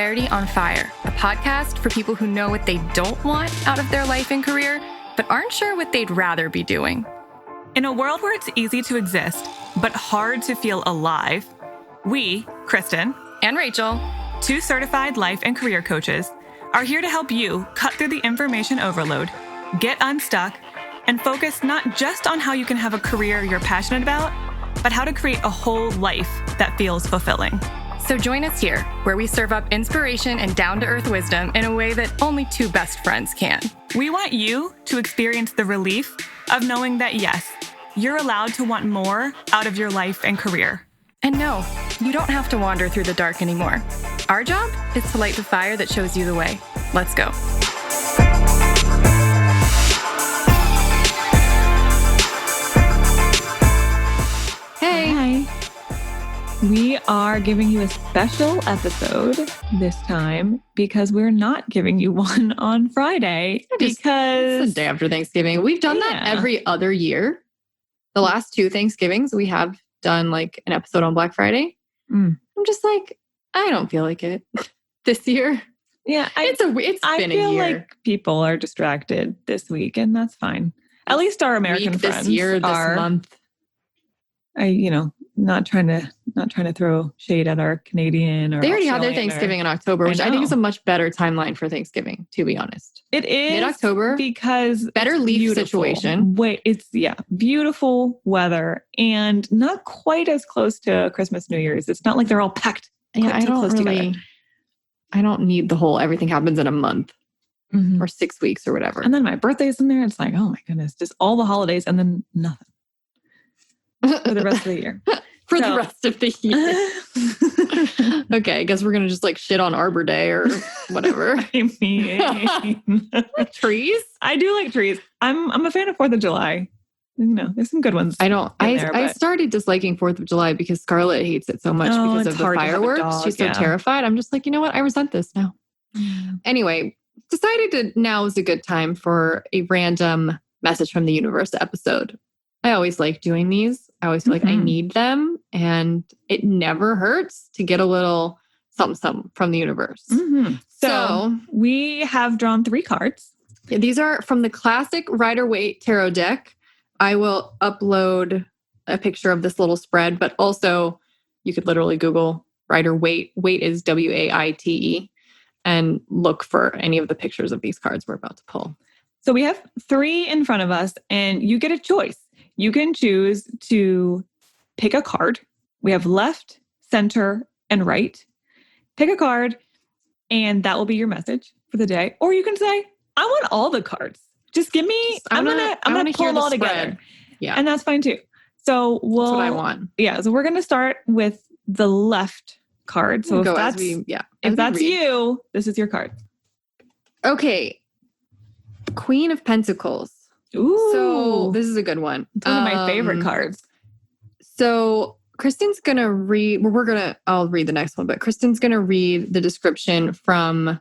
Clarity on Fire, a podcast for people who know what they don't want out of their life and career, but aren't sure what they'd rather be doing. In a world where it's easy to exist, but hard to feel alive, we, Kristen and Rachel, two certified life and career coaches, are here to help you cut through the information overload, get unstuck, and focus not just on how you can have a career you're passionate about, but how to create a whole life that feels fulfilling. So join us here, where we serve up inspiration and down-to-earth wisdom in a way that only two best friends can. We want you to experience the relief of knowing that, yes, you're allowed to want more out of your life and career. And no, you don't have to wander through the dark anymore. Our job is to light the fire that shows you the way. Let's go. Hey. Hi. We are giving you a special episode this time because we're not giving you one on Friday It's the day after Thanksgiving. We've done that every other year. The last two Thanksgivings, we have done like an episode on Black Friday. I'm just like, I don't feel like it this year. Yeah, it's been a year. I feel like people are distracted this week, and that's fine. At least our American friends this year, this month. Not trying to throw shade at our Canadian or they already had their Australian Thanksgiving in October, which I think is a much better timeline for Thanksgiving, to be honest. It is mid-October because better leaf situation. It's beautiful weather and not quite as close to Christmas, New Year's. It's not like they're all packed. Yeah, I don't need the whole everything happens in a month or 6 weeks or whatever. And then my birthday's in there. It's like, oh my goodness, just all the holidays and then nothing for the rest of the year. The rest of the year. Okay, I guess we're going to just like shit on Arbor Day or whatever. I mean, like trees. I do like trees. I'm a fan of 4th of July. There's some good ones. I started disliking 4th of July because Scarlett hates it so much because of the fireworks. She's so terrified. I'm just like, you know what? I resent this now. Anyway, decided now is a good time for a random message from the universe episode. I always like doing these. I always feel like I need them, and it never hurts to get a little something from the universe. So we have drawn 3 cards. Yeah, these are from the classic Rider Waite Tarot deck. I will upload a picture of this little spread, but also you could literally Google Rider Waite. Waite is W-A-I-T-E, and look for any of the pictures of these cards we're about to pull. So we have 3 in front of us, and you get a choice. You can choose to pick a card. We have left, center, and right. Pick a card, and that will be your message for the day. Or you can say, I want all the cards. Just give me, I'm gonna pull them all together. Yeah. And that's fine too. So that's what I want. Yeah. So we're going to start with the left card. So if that's you, this is your card. Okay. Queen of Pentacles. Ooh. So this is a good one. It's one of my favorite cards. So Kristen's going to read, I'll read the next one, but Kristen's going to read the description from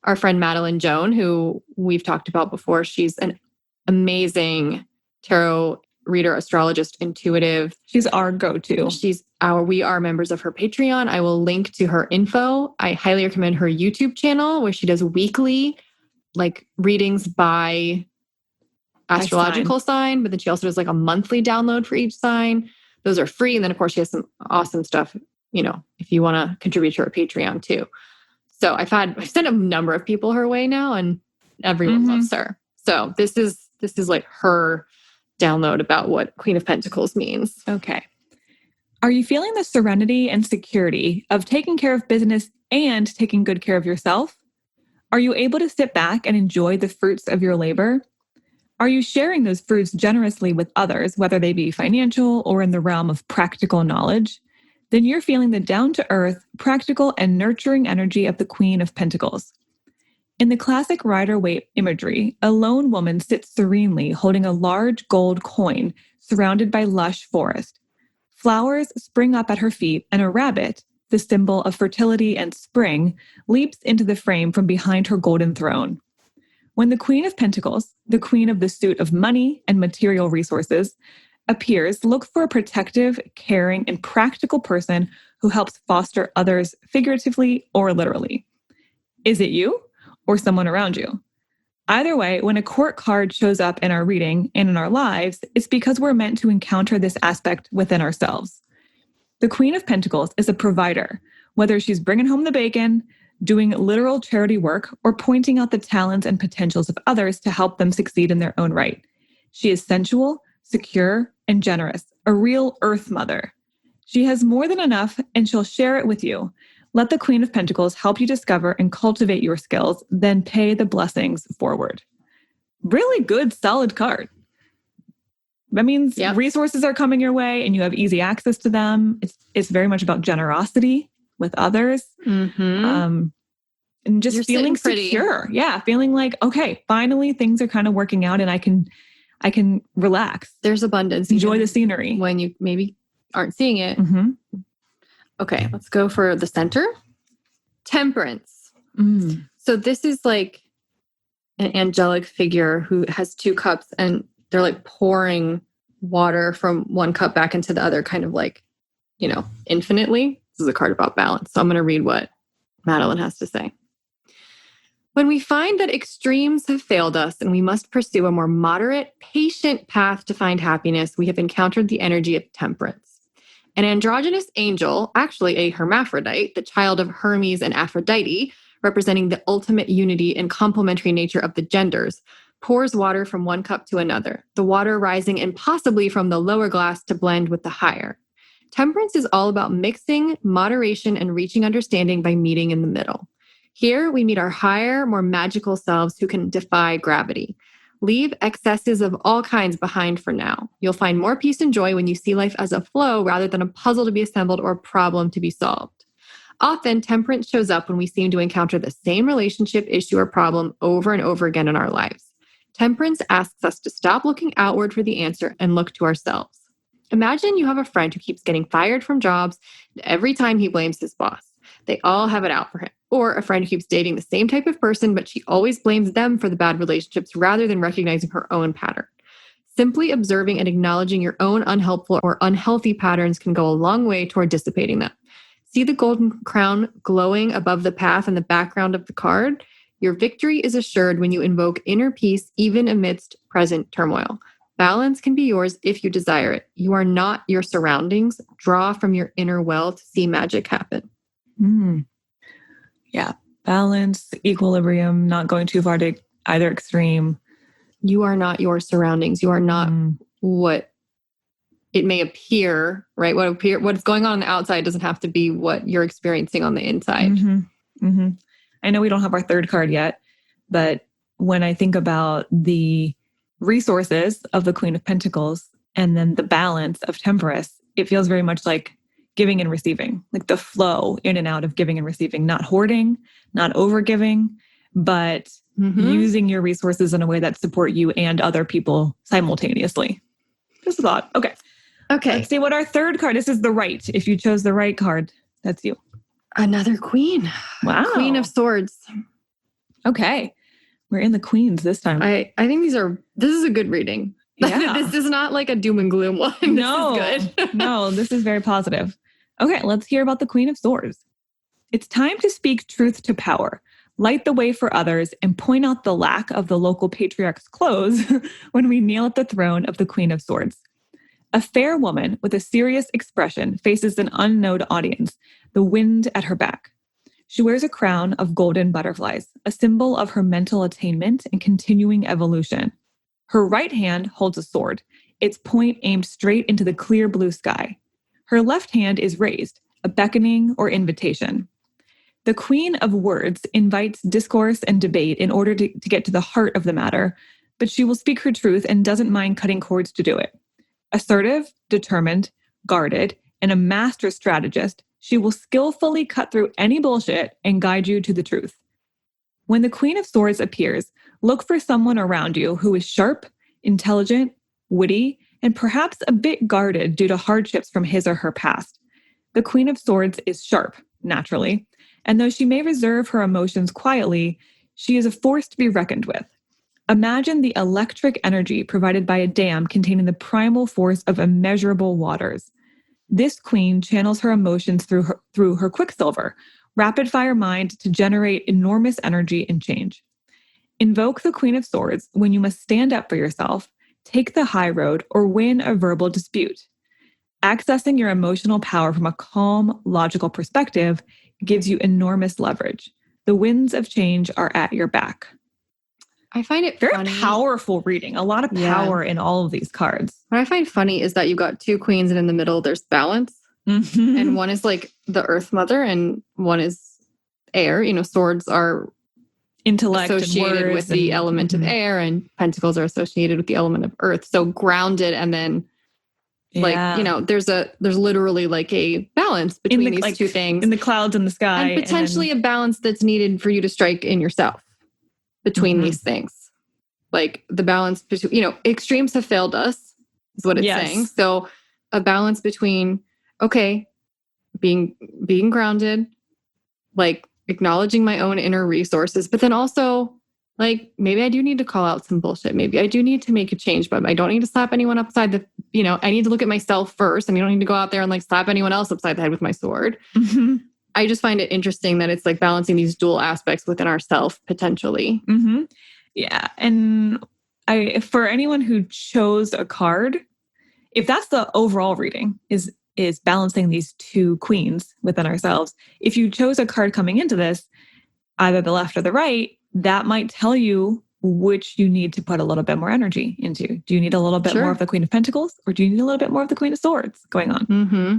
our friend Madeline Joan, who we've talked about before. She's an amazing tarot reader, astrologist, intuitive. She's our go-to. We are members of her Patreon. I will link to her info. I highly recommend her YouTube channel where she does weekly readings by astrological sign, but then she also does like a monthly download for each sign. Those are free. And then of course she has some awesome stuff, if you want to contribute to her Patreon too. So I've sent a number of people her way now, and everyone loves her. So this is like her download about what Queen of Pentacles means. Okay. Are you feeling the serenity and security of taking care of business and taking good care of yourself? Are you able to sit back and enjoy the fruits of your labor? Are you sharing those fruits generously with others, whether they be financial or in the realm of practical knowledge? Then you're feeling the down-to-earth, practical, and nurturing energy of the Queen of Pentacles. In the classic Rider Waite imagery, a lone woman sits serenely holding a large gold coin surrounded by lush forest. Flowers spring up at her feet, and a rabbit, the symbol of fertility and spring, leaps into the frame from behind her golden throne. When the Queen of Pentacles, the queen of the suit of money and material resources, appears, look for a protective, caring, and practical person who helps foster others figuratively or literally. Is it you or someone around you? Either way, when a court card shows up in our reading and in our lives, it's because we're meant to encounter this aspect within ourselves. The Queen of Pentacles is a provider, whether she's bringing home the bacon, doing literal charity work, or pointing out the talents and potentials of others to help them succeed in their own right. She is sensual, secure, and generous, a real earth mother. She has more than enough, and she'll share it with you. Let the Queen of Pentacles help you discover and cultivate your skills, then pay the blessings forward. Really good, solid card. That means resources are coming your way and you have easy access to them. It's very much about generosity with others. And just feeling secure. Yeah, feeling like, okay, finally things are kind of working out and I can relax. There's abundance. Enjoy the scenery. When you maybe aren't seeing it. Okay, let's go for the center. Temperance. So this is like an angelic figure who has 2 cups and they're like pouring water from one cup back into the other, kind of like, infinitely. This is a card about balance. So I'm going to read what Madeline has to say. When we find that extremes have failed us and we must pursue a more moderate, patient path to find happiness, we have encountered the energy of temperance. An androgynous angel, actually a hermaphrodite, the child of Hermes and Aphrodite, representing the ultimate unity and complementary nature of the genders, pours water from one cup to another, the water rising impossibly from the lower glass to blend with the higher. Temperance is all about mixing, moderation, and reaching understanding by meeting in the middle. Here, we meet our higher, more magical selves who can defy gravity. Leave excesses of all kinds behind for now. You'll find more peace and joy when you see life as a flow rather than a puzzle to be assembled or a problem to be solved. Often, temperance shows up when we seem to encounter the same relationship, issue, or problem over and over again in our lives. Temperance asks us to stop looking outward for the answer and look to ourselves. Imagine you have a friend who keeps getting fired from jobs every time he blames his boss. They all have it out for him. Or a friend who keeps dating the same type of person, but she always blames them for the bad relationships rather than recognizing her own pattern. Simply observing and acknowledging your own unhelpful or unhealthy patterns can go a long way toward dissipating them. See the golden crown glowing above the path in the background of the card? Your victory is assured when you invoke inner peace, even amidst present turmoil. Balance can be yours if you desire it. You are not your surroundings. Draw from your inner well to see magic happen. Yeah. Balance, equilibrium, not going too far to either extreme. You are not your surroundings. You are not what it may appear, right? What's going on the outside doesn't have to be what you're experiencing on the inside. I know we don't have our third card yet, but when I think about the resources of the Queen of Pentacles and then the balance of Temperance, it feels very much like giving and receiving, like the flow in and out of giving and receiving, not hoarding, not overgiving, but using your resources in a way that support you and other people simultaneously. Just a thought. Okay. Let's see what our third card. This is the right. If you chose the right card, that's you. Another queen. Wow. Queen of Swords. Okay. We're in the queens this time. I think this is a good reading. Yeah. This is not like a doom and gloom one. No, this is good. No, this is very positive. Okay, let's hear about the Queen of Swords. It's time to speak truth to power, light the way for others, and point out the lack of the local patriarch's clothes when we kneel at the throne of the Queen of Swords. A fair woman with a serious expression faces an unknown audience, the wind at her back. She wears a crown of golden butterflies, a symbol of her mental attainment and continuing evolution. Her right hand holds a sword, its point aimed straight into the clear blue sky. Her left hand is raised, a beckoning or invitation. The Queen of Words invites discourse and debate in order to get to the heart of the matter, but she will speak her truth and doesn't mind cutting cords to do it. Assertive, determined, guarded, and a master strategist, she will skillfully cut through any bullshit and guide you to the truth. When the Queen of Swords appears, look for someone around you who is sharp, intelligent, witty, and perhaps a bit guarded due to hardships from his or her past. The Queen of Swords is sharp, naturally, and though she may reserve her emotions quietly, she is a force to be reckoned with. Imagine the electric energy provided by a dam containing the primal force of immeasurable waters. This queen channels her emotions through her quicksilver, rapid fire mind to generate enormous energy and change. Invoke the Queen of Swords when you must stand up for yourself, take the high road, or win a verbal dispute. Accessing your emotional power from a calm, logical perspective gives you enormous leverage. The winds of change are at your back. I find it Very funny. powerful reading. A lot of power in all of these cards. What I find funny is that you've got two queens and in the middle there's balance. Mm-hmm. And one is like the Earth Mother and one is air. You know, swords are intellect associated with the element of air, and pentacles are associated with the element of earth. So grounded, and then like, you know, there's literally like a balance between these two things. In the clouds and the sky. And potentially a balance that's needed for you to strike in yourself between these things. Like the balance between, you know, extremes have failed us, is what it's saying. So a balance between, okay, being grounded, like acknowledging my own inner resources, but then also like, maybe I do need to call out some bullshit. Maybe I do need to make a change, but I don't need to slap anyone upside the, you know, I need to look at myself first, and you don't need to go out there and like slap anyone else upside the head with my sword. Mm-hmm. I just find it interesting that it's like balancing these dual aspects within ourselves potentially. Mm-hmm. Yeah. And for anyone who chose a card, if that's the overall reading is balancing these two queens within ourselves. If you chose a card coming into this, either the left or the right, that might tell you which you need to put a little bit more energy into. Do you need a little bit more of the Queen of Pentacles, or do you need a little bit more of the Queen of Swords going on? Mm-hmm.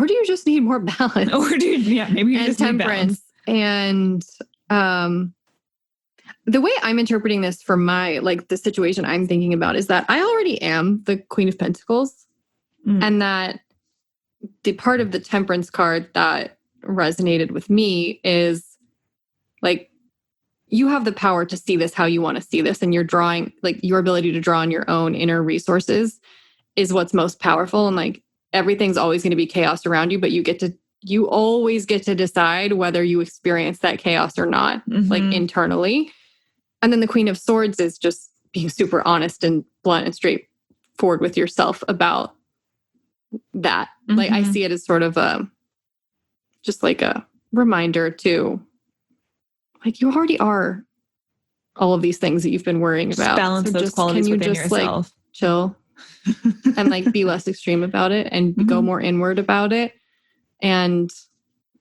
Or do you just need more balance? Or maybe you just need balance. And the way I'm interpreting this for my, like the situation I'm thinking about is that I already am the Queen of Pentacles, and that the part of the Temperance card that resonated with me is like, you have the power to see this how you want to see this, and you're drawing, like your ability to draw on your own inner resources is what's most powerful. And like everything's always going to be chaos around you, but you always get to decide whether you experience that chaos or not, like internally. And then the Queen of Swords is just being super honest and blunt and straightforward with yourself about that. Like I see it as sort of just like a reminder to, like, you already are all of these things that you've been worrying about. Just balance those qualities within yourself. Like chill and like be less extreme about it and go more inward about it. And,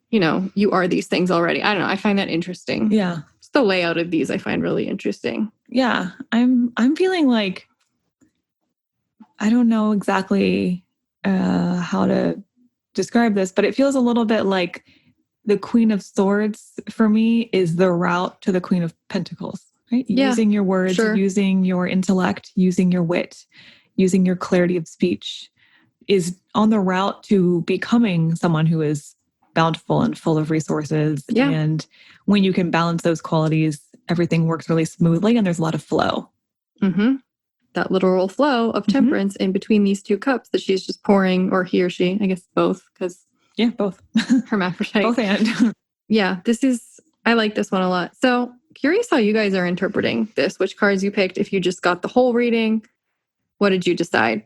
you know, you are these things already. I don't know. I find that interesting. Yeah. Just the layout of these I find really interesting. Yeah. I'm feeling like, I don't know exactly how to describe this, but it feels a little bit like the Queen of Swords for me is the route to the Queen of Pentacles, right? Yeah, using your words, using your intellect, using your wit, using your clarity of speech is on the route to becoming someone who is bountiful and full of resources. Yeah. And when you can balance those qualities, everything works really smoothly and there's a lot of flow. Mm-hmm. That literal flow of temperance in between these two cups that she's just pouring, or he or she, I guess both, because both. Hermaphrodite. Both and. Yeah, I like this one a lot. So curious how you guys are interpreting this, which cards you picked. If you just got the whole reading, what did you decide?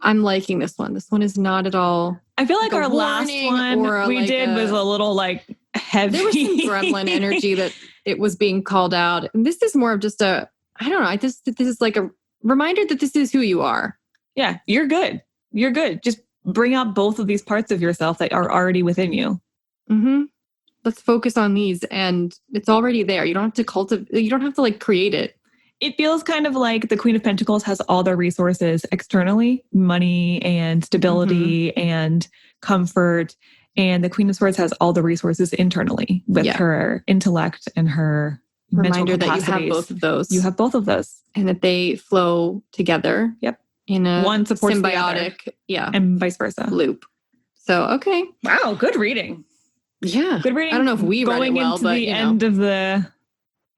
I'm liking this one. This one is not at all. I feel like our last one we did was a little like heavy. There was some gremlin energy that it was being called out. And this is more of just I don't know. This is like a reminder that this is who you are. Yeah, you're good. You're good. Just bring out both of these parts of yourself that are already within you. Mm-hmm. Let's focus on these, and it's already there. You don't have to cultivate. You don't have to like create it. It feels kind of like the Queen of Pentacles has all the resources externally, money and stability and comfort. And the Queen of Swords has all the resources internally with her intellect and her reminder mental that you have both of those. You have both of those. And that they flow together. Yep. In a one supports symbiotic, the other, and vice versa loop. So, okay. Wow, good reading. Yeah. Good reading. I don't know if we read it well, into but the end of the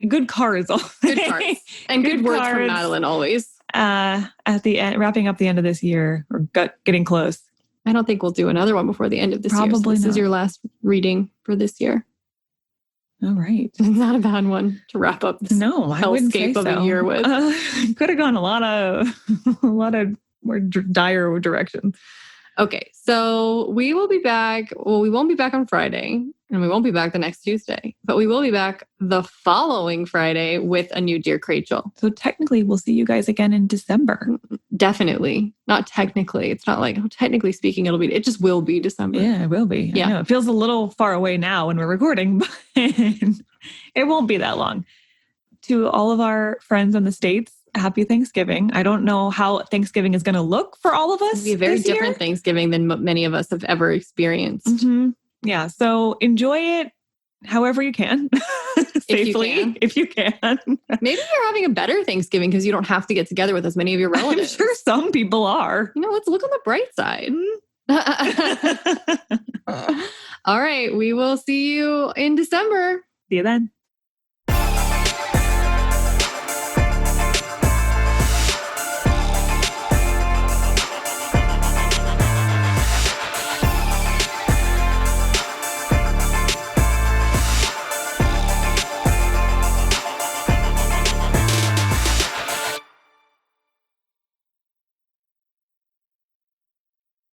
good cards. Good cards. And good words cards. From Madeline always. At the end, wrapping up the end of this year, or getting close. I don't think we'll do another one before the end of this year. Probably so this is your last reading for this year. All right. It's not a bad one to wrap up this hellscape of a year with. Could have gone a lot of more dire directions. Okay, so we will be back. Well, we won't be back on Friday, and we won't be back the next Tuesday, but we will be back the following Friday with a new Dear Rachel. So technically, we'll see you guys again in December. Definitely. Not technically. It's not like, technically speaking, it just will be December. Yeah, it will be. Yeah. I know. It feels a little far away now when we're recording, but it won't be that long. To all of our friends in the States, happy Thanksgiving. I don't know how Thanksgiving is going to look for all of us. It'll be a very different Thanksgiving than many of us have ever experienced. Mm-hmm. Yeah. So enjoy it however you can. Safely, if you can. Maybe you're having a better Thanksgiving because you don't have to get together with as many of your relatives. I'm sure some people are. Let's look on the bright side. All right. We will see you in December. See you then.